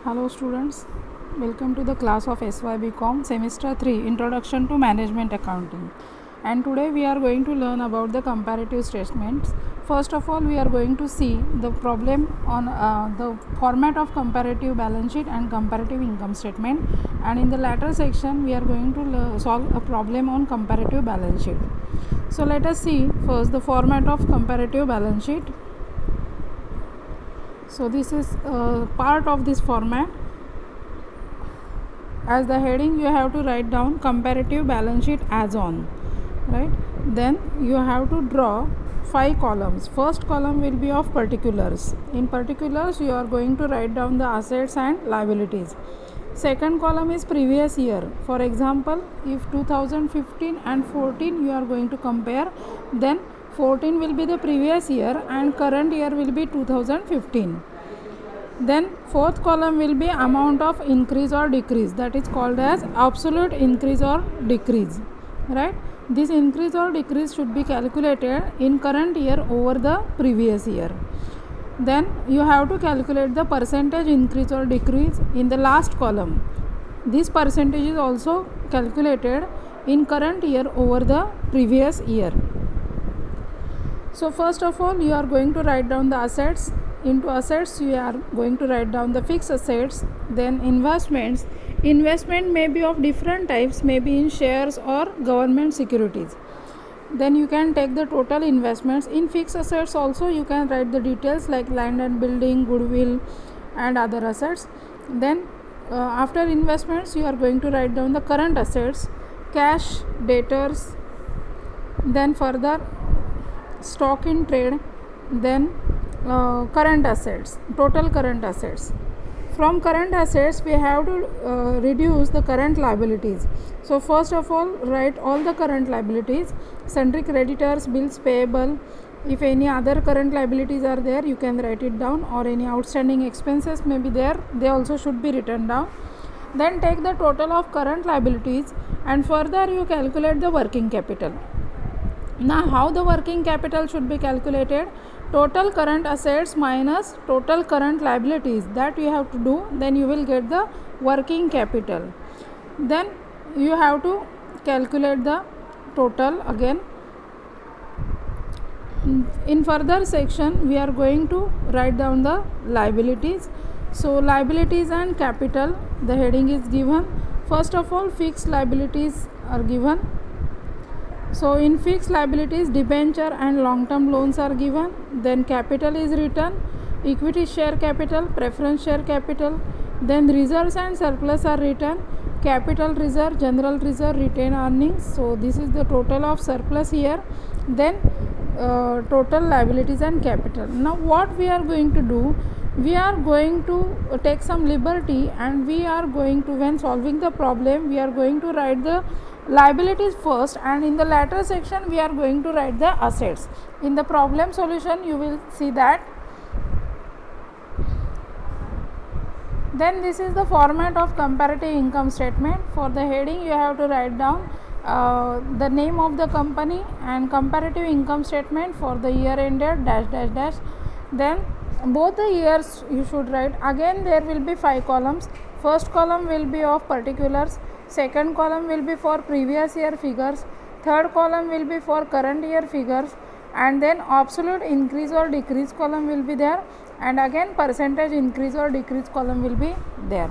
Hello students, welcome to the class of SYBCom semester 3 Introduction to Management Accounting, and today we are going to learn about the comparative statements. First of all, we are going to see the problem on the format of comparative balance sheet and comparative income statement, and in the latter section we are going to solve a problem on comparative balance sheet. So let us see first the format of comparative balance sheet. So this is part of this format. As the heading, you have to write down comparative balance sheet as on, right? Then you have to draw 5 columns. First column will be of particulars. In particulars, you are going to write down the assets and liabilities. Second column is previous year. For example, if 2015 and 14 you are going to compare, then 14 will be the previous year and current year will be 2015. Then fourth column will be amount of increase or decrease, that is called as absolute increase or decrease, right? This increase or decrease should be calculated in current year over the previous year. Then you have to calculate the percentage increase or decrease in the last column. This percentage is also calculated in current year over the previous year. So first of all, you are going to write down the assets. Into assets, you are going to write down the fixed assets. Then investments. Investment may be of different types, maybe in shares or government securities. Then you can take the total investments. In fixed assets also you can write the details like land and building, goodwill and other assets. Then after investments, you are going to write down the current assets, cash, debtors, then further stock in trade, then current assets, total current assets. From current assets, we have to reduce the current liabilities. So first of all, write all the current liabilities, sundry creditors, bills payable. If any other current liabilities are there, you can write it down, or any outstanding expenses may be there, they also should be written down. Then take the total of current liabilities and further you calculate the working capital. Now how the working capital should be calculated? Total current assets minus total current liabilities, that you have to do, then you will get the working capital. Then you have to calculate the total again. In further section, we are going to write down the liabilities. So liabilities and capital, the heading is given. First of all, fixed liabilities are given. So in fixed liabilities, debenture and long term loans are given. Then capital is written, equity share capital, preference share capital. Then reserves and surplus are written, capital reserve, general reserve, retained earnings. So this is the total of surplus here. Then total liabilities and capital. Now what we are going to do, we are going to take some liberty and we are going to, when solving the problem, we are going to write the liabilities first, and in the latter section we are going to write the assets. In the problem solution you will see that. Then this is the format of comparative income statement. For the heading, you have to write down the name of the company and comparative income statement for the year ended dash dash dash. Then both the years you should write. Again there will be 5 columns. First column will be of particulars, second column will be for previous year figures, third column will be for current year figures, and then absolute increase or decrease column will be there, and again percentage increase or decrease column will be there.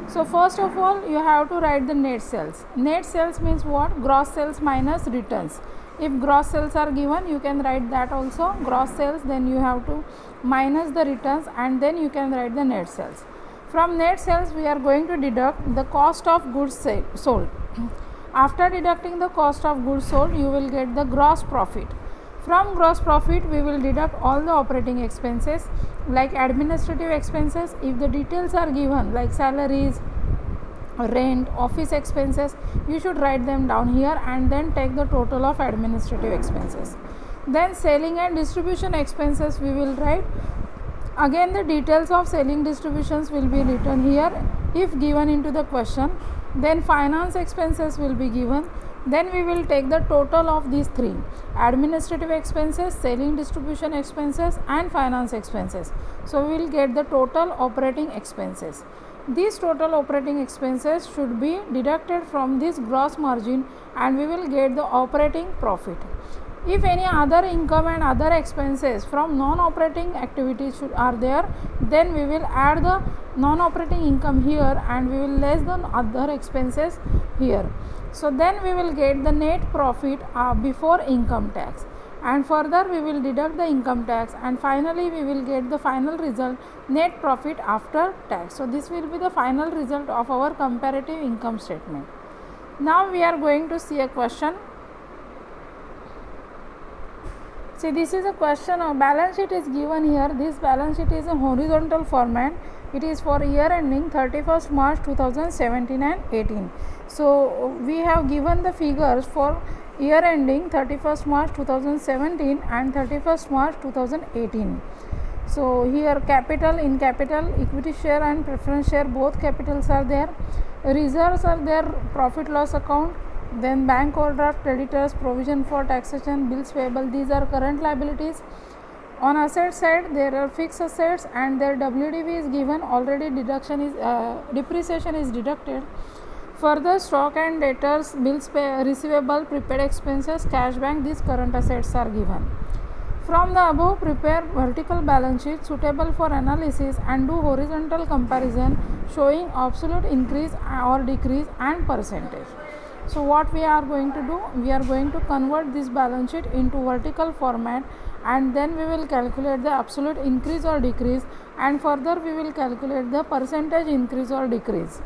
So first of all, you have to write the net sales. Net sales means what? Gross sales minus returns. If gross sales are given, you can write that also, gross sales, then you have to minus the returns and then you can write the net sales. From net sales, we are going to deduct the cost of goods sold. After deducting the cost of goods sold, you will get the gross profit. From gross profit, we will deduct all the operating expenses like administrative expenses. If the details are given like salaries, rent, office expenses, you should write them down here and then take the total of administrative expenses. Then selling and distribution expenses we will write. Again the details of selling distributions will be written here if given into the question. Then finance expenses will be given. Then we will take the total of these three: administrative expenses, selling distribution expenses and finance expenses. So we will get the total operating expenses. These total operating expenses should be deducted from this gross margin and we will get the operating profit. If any other income and other expenses from non-operating activities are there, then we will add the non-operating income here and we will less the other expenses here. So then we will get the net profit before income tax, and further we will deduct the income tax, and finally we will get the final result, net profit after tax. So this will be the final result of our comparative income statement. Now we are going to see a question. See, this is a question of balance sheet is given here. This balance sheet is a horizontal format. It is for year ending 31st March 2017 and 18. So we have given the figures for year ending 31st March 2017 and 31st March 2018. So here capital, in capital, equity share and preference share, both capitals are there. Reserves are there, profit loss account, then bank overdraft, creditors, provision for taxation, bills payable, these are current liabilities. On asset side there are fixed assets and their WDV is given, already deduction is depreciation is deducted. Further, stock and debtors, bills receivable, prepaid expenses, cash bank, these current assets are given. From the above, prepare vertical balance sheet suitable for analysis and do horizontal comparison showing absolute increase or decrease and percentage. So what we are going to do, we are going to convert this balance sheet into vertical format and then we will calculate the absolute increase or decrease, and further we will calculate the percentage increase or decrease.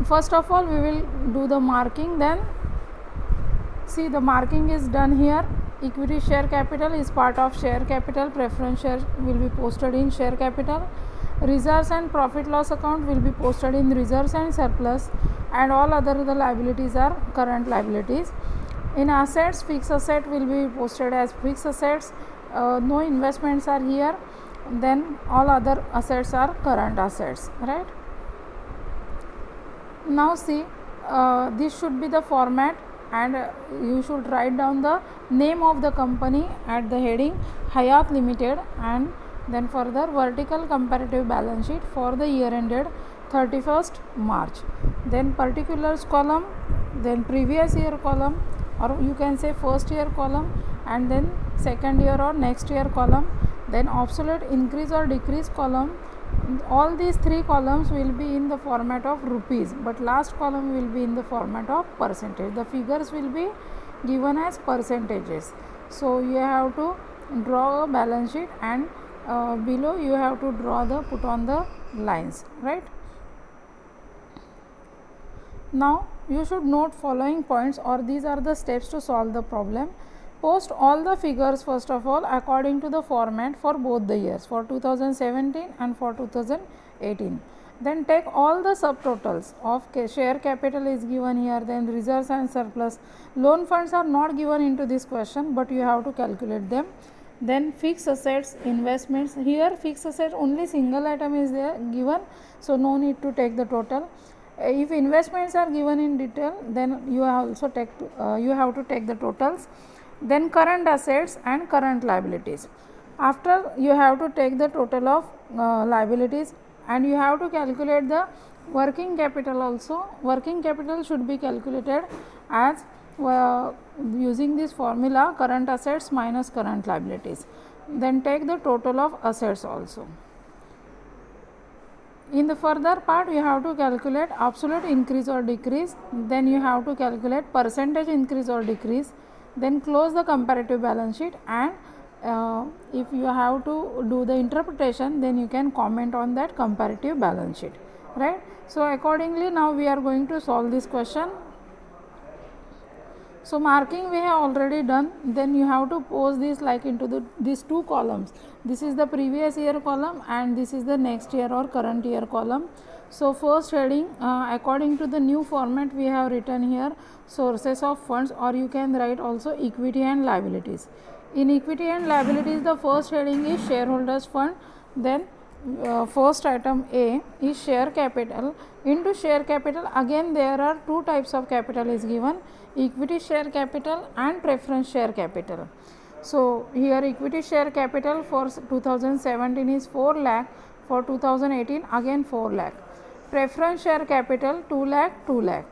First of all we will do the marking, then see the marking is done here. Equity share capital is part of share capital, preference share will be posted in share capital. Reserves and profit loss account will be posted in reserves and surplus, and all other the liabilities are current liabilities. In assets, fixed asset will be posted as fixed assets, no investments are here, then all other assets are current assets, right? Now see, this should be the format, and you should write down the name of the company at the heading Hayat Limited, and then further vertical comparative balance sheet for the year ended 31st March, then particulars column, then previous year column, or you can say first year column, and then second year or next year column, then absolute increase or decrease column. All these three columns will be in the format of rupees, but last column will be in the format of percentage. The figures will be given as percentages. So you have to draw a balance sheet, and below you have to draw the put on the lines, right? Now you should note following points, or these are the steps to solve the problem. Post all the figures first of all according to the format for both the years, for 2017 and for 2018. Then take all the subtotals of share capital is given here, then reserves and surplus. Loan funds are not given into this question, but you have to calculate them. Then fixed assets, investments, here fixed asset only single item is there given, so no need to take the total. If investments are given in detail, then you have also you have to take the totals. Then current assets and current liabilities. After you have to take the total of liabilities, and you have to calculate the working capital also. Working capital should be calculated as using this formula, current assets minus current liabilities. Then take the total of assets also. In the further part you have to calculate absolute increase or decrease, then you have to calculate percentage increase or decrease, then close the comparative balance sheet, and if you have to do the interpretation, then you can comment on that comparative balance sheet, right? So accordingly now we are going to solve this question. So marking we have already done, then you have to pose this like into these two columns. This is the previous year column and this is the next year or current year column. So first heading, according to the new format we have written here sources of funds, or you can write also equity and liabilities. In equity and liabilities, the first heading is shareholders fund, then first item A is share capital. Into share capital, again there are two types of capital is given, equity share capital and preference share capital. So here equity share capital for 2017 is 4 lakh, For 2018 again 4 lakh. Preference share capital 2 lakh, 2 lakh.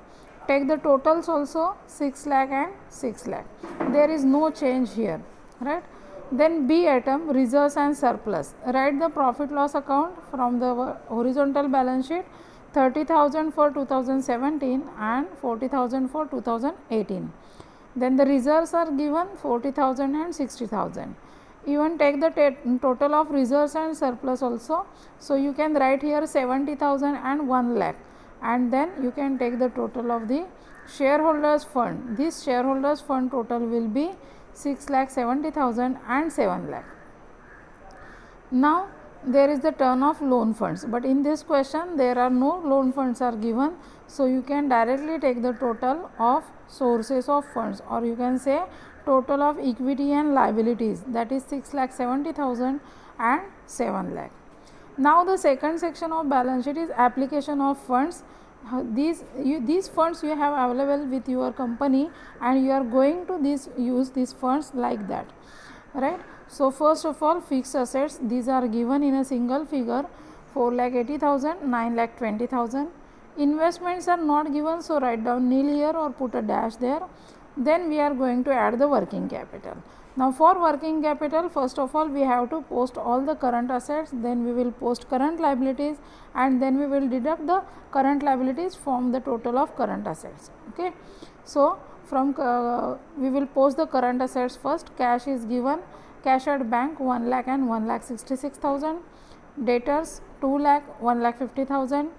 Take the totals also 6 lakh and 6 lakh. There is no change here, right? Then B item, reserves and surplus. Write the profit loss account from the horizontal balance sheet, 30,000 for 2017 and 40,000 for 2018. Then the reserves are given 40,000 and 60,000. Even take the total of reserves and surplus also. So you can write here 70,000 and 1 lakh, and then you can take the total of the shareholders fund. This shareholders fund total will be 6,70,000 and 7 lakh. Now there is the turn of loan funds, but in this question there are no loan funds are given, so you can directly take the total of sources of funds, or you can say total of equity and liabilities, that is 6,70,000 and 7 lakh. Now the second section of balance sheet is application of funds. These funds you have available with your company, and you are going to use these funds like that, right? So first of all, fixed assets, these are given in a single figure, 4,80,000, 9,20,000. Investments are not given, so write down nil here or put a dash there. Then we are going to add the working capital. Now for working capital, first of all we have to post all the current assets, then we will post current liabilities, and then we will deduct the current liabilities from the total of current assets. Okay, so from we will post the current assets first. Cash is given, cash at bank 1 lakh and 1,66,000, debtors 2 lakh, 1,50,000,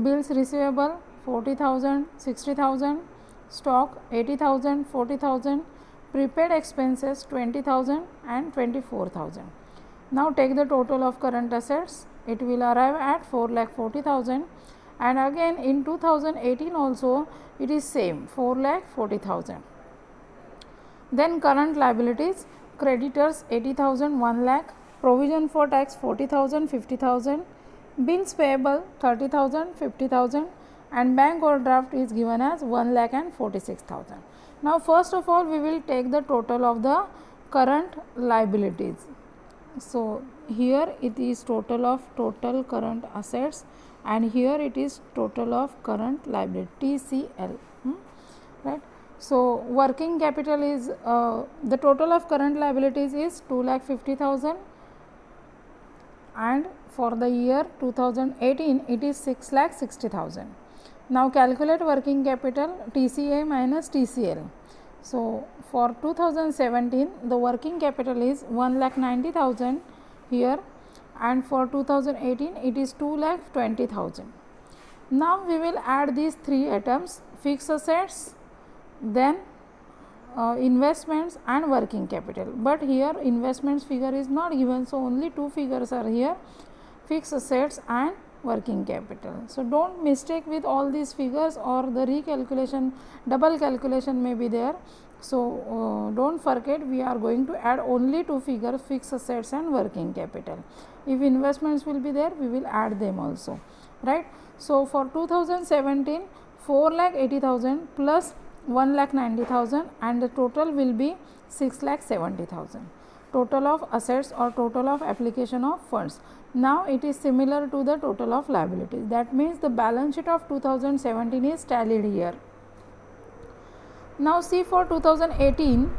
bills receivable 40,000, 60,000, stock 80,000, 40,000, prepaid expenses 20,000 and 24,000. Now take the total of current assets, it will arrive at 4,40,000, and again in 2018 also it is same 4,40,000. Then current liabilities, creditors 80,000, 1 lakh, provision for tax 40,000, 50,000, bills payable 30,000, 50,000, and bank overdraft is given as 1 lakh and 46,000. Now first of all we will take the total of the current liabilities. So here it is total of total current assets, and here it is total of current liability, TCL, right? So working capital is the total of current liabilities is 2,50,000, and for the year 2018 it is 6,60,000. Now calculate working capital, TCA minus TCL. So for 2017 the working capital is 1,90,000 here, and for 2018 it is 2,20,000. Now we will add these three items, fixed assets, then investments and working capital, but here investments figure is not given, so only two figures are here, fixed assets and working capital. So don't mistake with all these figures, or the recalculation, double calculation may be there. So don't forget, we are going to add only two figures, fixed assets and working capital. If investments will be there, we will add them also, right? So for 2017 4,80,000 plus 1,90,000, and the total will be 6,70,000, total of assets or total of application of funds. Now it is similar to the total of liabilities. That means the balance sheet of 2017 is tallied here. Now see for 2018,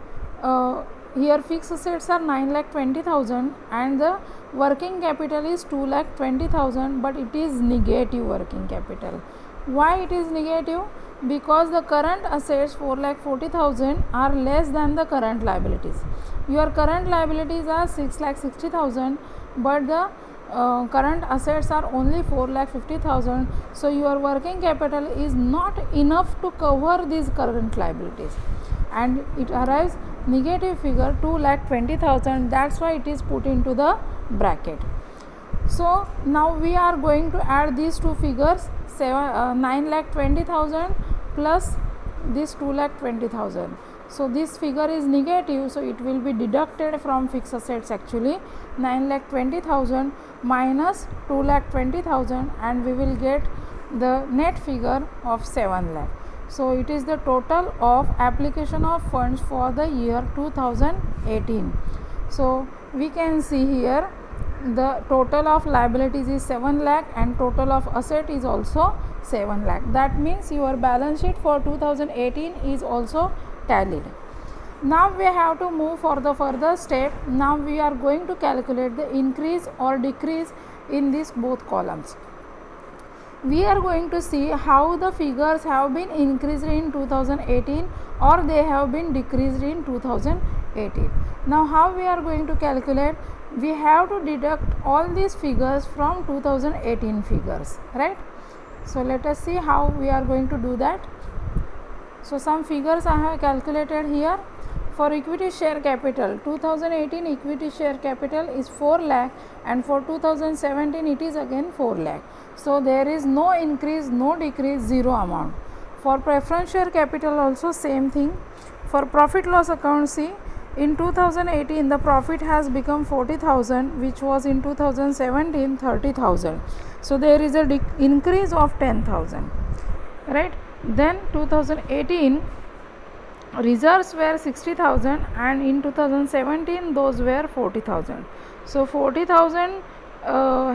here fixed assets are 9,20,000 and the working capital is 2,20,000, but it is negative working capital. Why it is negative? Because the current assets 4,40,000 are less than the current liabilities. Your current liabilities are 6,60,000, but the current assets are only 4,50,000. So your working capital is not enough to cover these current liabilities, and it arrives negative figure 2,20,000. That's why it is put into the bracket. So now we are going to add these two figures, 9,20,000 plus this 2,20,000. So this figure is negative, so it will be deducted from fixed assets. Actually 9,20,000 minus 2,20,000, and we will get the net figure of 7 lakh. So it is the total of application of funds for the year 2018. So we can see here the total of liabilities is 7 lakh and total of asset is also 7 lakh. That means your balance sheet for 2018 is also tallied. Now we have to move for the further step. Now we are going to calculate the increase or decrease in these both columns. We are going to see how the figures have been increased in 2018 or they have been decreased in 2018. Now how we are going to calculate? We have to deduct all these figures from 2018 figures, right? So let us see how we are going to do that. So some figures I have calculated here. For equity share capital, 2018 equity share capital is 4 lakh and for 2017 it is again 4 lakh. So there is no increase, no decrease, zero amount. For preference share capital also same thing. For profit loss account, see, in 2018 the profit has become 40,000 which was in 2017 30,000. So there is a increase of 10,000, right? Then 2018 reserves were 60,000 and in 2017 those were 40,000. So 40,000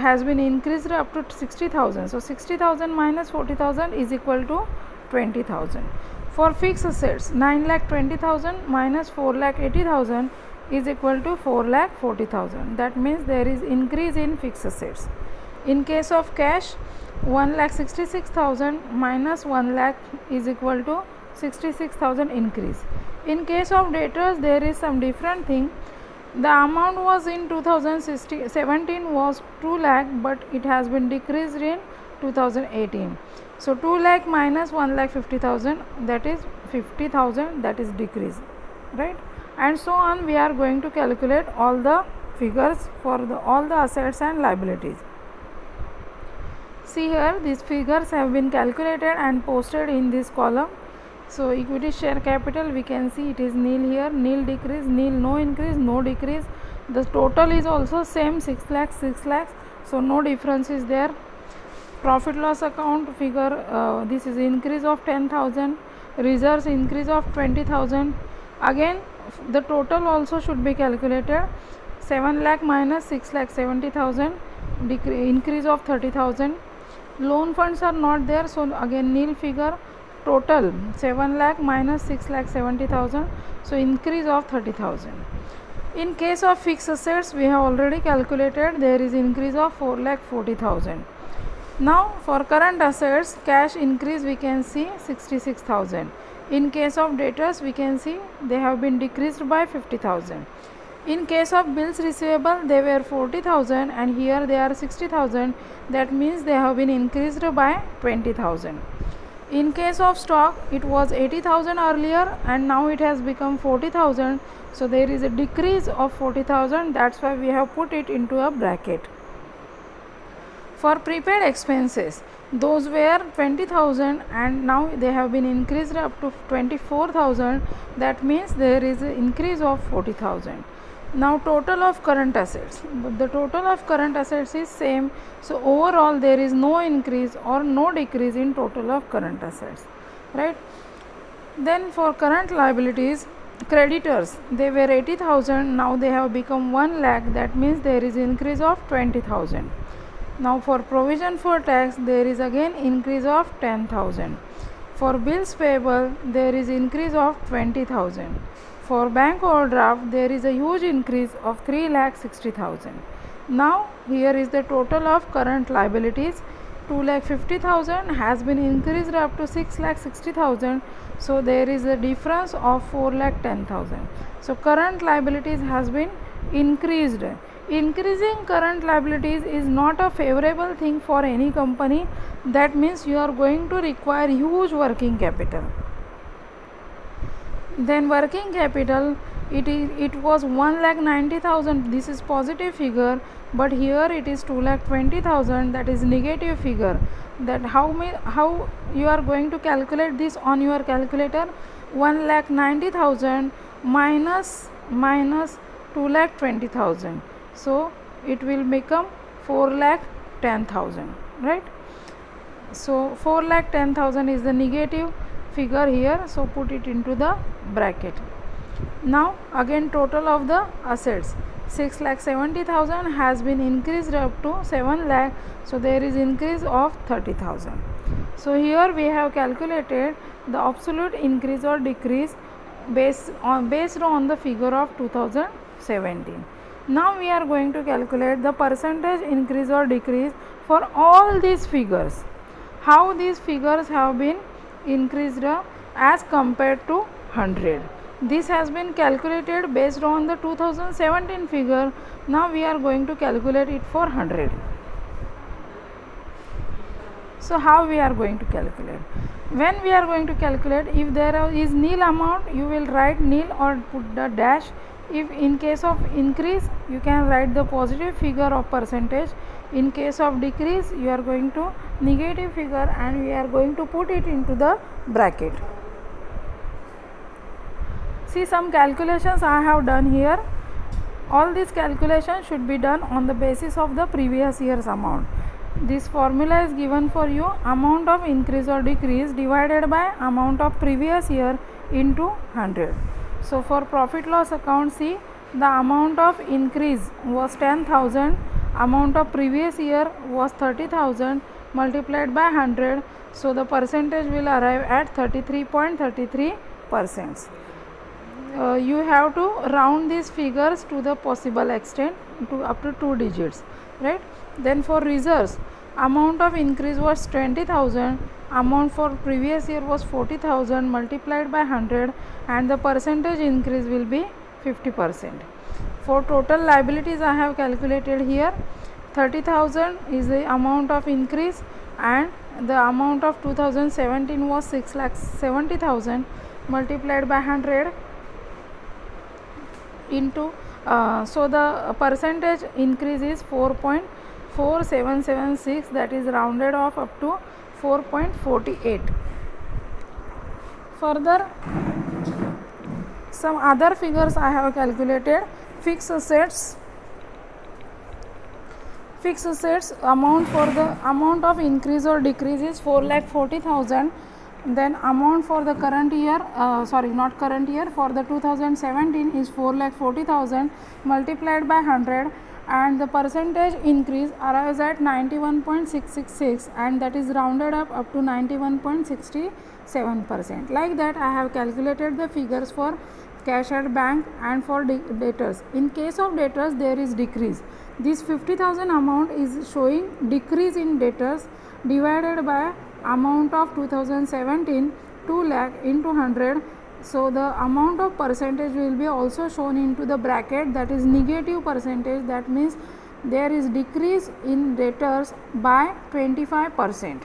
has been increased up to 60,000. So 60,000 minus 40,000 is equal to 20,000. For fixed assets, 9,20,000 minus 4,80,000 is equal to 4,40,000. That means there is increase in fixed assets. In case of cash, 1,66,000 minus 1 lakh is equal to 66,000 increase. In case of debtors, there is some different thing. The amount was in 2017 was 2 lakh, but it has been decreased in 2018. So 2 lakh minus 1,50,000, that is 50,000, that is decrease, right? And so on. We are going to calculate all the figures for all the assets and liabilities. See here, these figures have been calculated and posted in this column. So equity share capital, we can see it is nil here, nil decrease, nil, no increase, no decrease. The total is also same, 6 lakhs, 6 lakhs. So no difference is there. Profit loss account figure, this is increase of 10,000. Reserves increase of 20,000. Again the total also should be calculated. 7 lakh minus 6 lakh 70,000, increase of 30,000. Loan funds are not there, so again nil figure. Total 7 lakh minus 6 lakh 70,000, so increase of 30,000. In case of fixed assets, we have already calculated, there is increase of 4 lakh 40,000. Now for current assets, cash increase we can see 66,000. In case of debtors, we can see they have been decreased by 50,000. In case of bills receivable, they were 40,000 and here they are 60,000. That means they have been increased by 20,000. In case of stock, it was 80,000 earlier and now it has become 40,000. So there is a decrease of 40,000. That's why we have put it into a bracket. For prepaid expenses, those were 20,000 and now they have been increased up to 24,000. That means there is an increase of 40,000. Now total of current assets, the total of current assets is same. So overall there is no increase or no decrease in total of current assets, right? Then for current liabilities, creditors, they were 80,000, now they have become 1 lakh. That means there is increase of 20,000. Now for provision for tax, there is again increase of 10,000. For bills payable, there is increase of 20,000. For bank overdraft, there is a huge increase of 3,60,000. Now here is the total of current liabilities. 2,50,000 has been increased up to 6,60,000. So there is a difference of 4,10,000. So current liabilities has been increased. Increasing current liabilities is not a favorable thing for any company. That means you are going to require huge working capital. Then working capital, it was 1,90,000. This is positive figure, but here it is 2,20,000. That is negative figure. That how you are going to calculate this on your calculator? 1,90,000 minus 2,20,000. So it will become 4,10,000, right? So 4,10,000 is the negative figure here, so put it into the bracket. Now again total of the assets, 6,70,000 has been increased up to 7 lakh, so there is increase of 30,000. So here we have calculated the absolute increase or decrease based on the figure of 2017. Now we are going to calculate the percentage increase or decrease for all these figures. How these figures have been increased as compared to 100. This has been calculated based on the 2017 figure. Now we are going to calculate it for 100. So how we are going to calculate? When we are going to calculate, if there is nil amount, you will write nil or put the dash. If in case of increase, you can write the positive figure of percentage. In case of decrease, you are going to negative figure and we are going to put it into the bracket. See, some calculations I have done here. All these calculations should be done on the basis of the previous year's amount. This formula is given for you: amount of increase or decrease divided by amount of previous year into 100. So for profit loss account, see, the amount of increase was 10,000, amount of previous year was 30,000 multiplied by 100. So the percentage will arrive at 33.33%. You have to round these figures to the possible extent to up to 2 digits, right? Then for reserves, amount of increase was 20,000, amount for previous year was 40,000 multiplied by 100, and the percentage increase will be 50%. For total liabilities, I have calculated here 30,000 is the amount of increase and the amount of 2017 was 6,70,000 multiplied by 100 into so the percentage increase is 4.4776, that is rounded off up to 4.48. Further, some other figures I have calculated. Fixed assets amount for the amount of increase or decrease is 4,40,000. Then amount for the current year, for the 2017 is 4,40,000 multiplied by 100, and the percentage increase arrives at 91.666, and that is rounded up to 91.67%. Like that, I have calculated the figures for cash at bank and for debtors. In case of debtors, there is decrease. This 50,000 amount is showing decrease in debtors divided by amount of 2017, 2 lakh into 100. So the amount of percentage will be also shown into the bracket, that is negative percentage. That means there is decrease in debtors by 25%.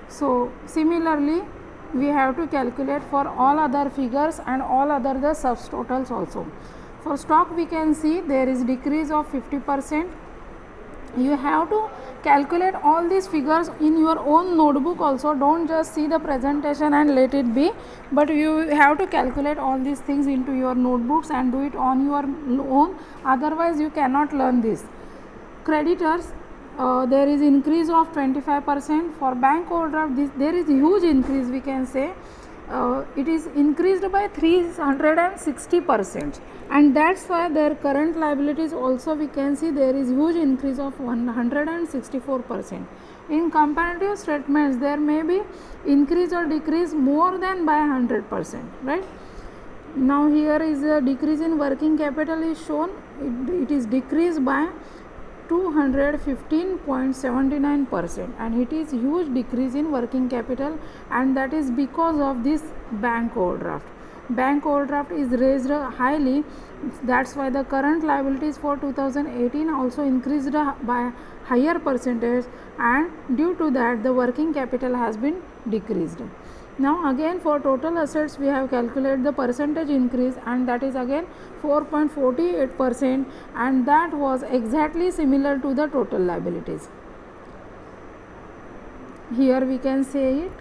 So similarly, we have to calculate for all other figures and all other the subtotals also. For stock, we can see there is decrease of 50%. You have to calculate all these figures in your own notebook also. Don't just see the presentation and let it be, but you have to calculate all these things into your notebooks and do it on your own, otherwise you cannot learn this. Creditors, there is increase of 25%. For bank overdraft, there is huge increase, we can say. It is increased by 360%, and that's why their current liabilities also, we can see there is huge increase of 164%. In comparative statements, there may be increase or decrease more than by 100%, right? Now here is a decrease in working capital is shown. It is decreased by 215.79%, and it is huge decrease in working capital, and that is because of this bank overdraft. Bank overdraft is raised highly, that's why the current liabilities for 2018 also increased by higher percentage, and due to that the working capital has been decreased. Now again, for total assets, we have calculated the percentage increase, and that is again 4.48%, and that was exactly similar to the total liabilities. Here we can say it.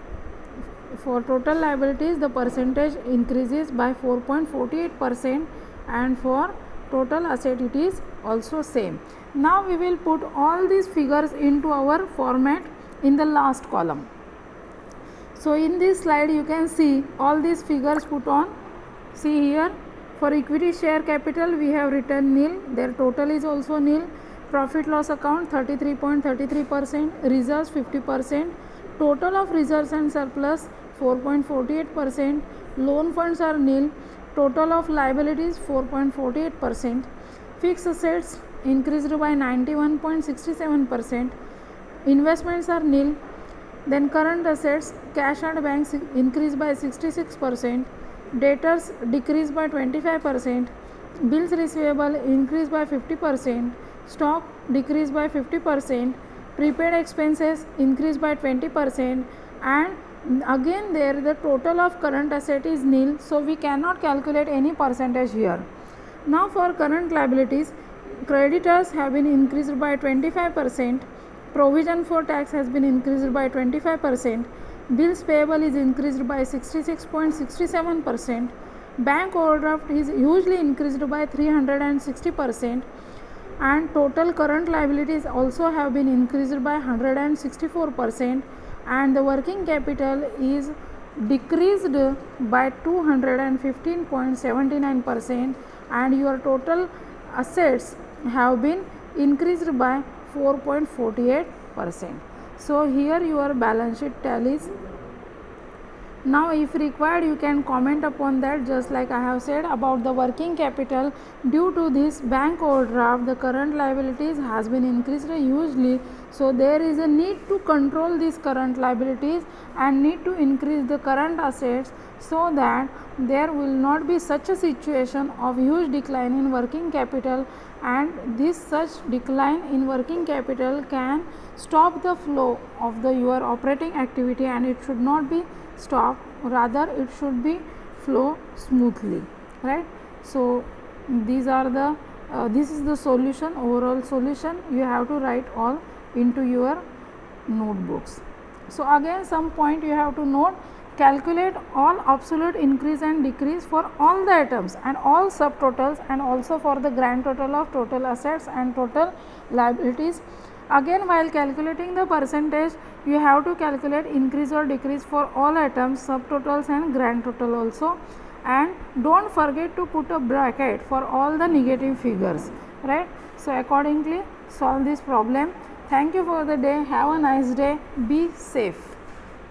For total liabilities, the percentage increases by 4.48%, and for total asset it is also same. Now we will put all these figures into our format in the last column. So in this slide you can see all these figures put on. See here, For equity share capital, we have written nil, their total is also nil. Profit loss account 33.33%, reserves 50%, total of reserves and surplus 4.48%, loan funds are nil, total of liabilities 4.48%, fixed assets increased by 91.67%, investments are nil. Then current assets, cash and banks increased by 66%, debtors decreased by 25%, bills receivable increased by 50%, stock decreased by 50%, prepaid expenses increased by 20%, and again there the total of current asset is nil, so we cannot calculate any percentage here. Now for current liabilities, creditors have been increased by 25%, provision for tax has been increased by 25%, bills payable is increased by 66.67%, bank overdraft is hugely increased by 360%, and total current liabilities also have been increased by 164%, and the working capital is decreased by 215.79%, and your total assets have been increased by 4.48%. So here your balance sheet tallies. Now if required you can comment upon that, just like I have said about the working capital. Due to this bank overdraft, the current liabilities has been increased hugely, so there is a need to control these current liabilities and need to increase the current assets, so that there will not be such a situation of huge decline in working capital, and this such decline in working capital can stop the flow of the your operating activity, and it should not be stop, rather it should be flow smoothly, right? So these are the this is the solution, overall solution. You have to write all into your notebooks. So again some point you have to note: calculate all absolute increase and decrease for all the items and all subtotals, and also for the grand total of total assets and total liabilities. Again, while calculating the percentage, you have to calculate increase or decrease for all items, subtotals and grand total also, and don't forget to put a bracket for all the negative figures, right? So accordingly solve this problem. Thank you for the day. Have a nice day. Be safe.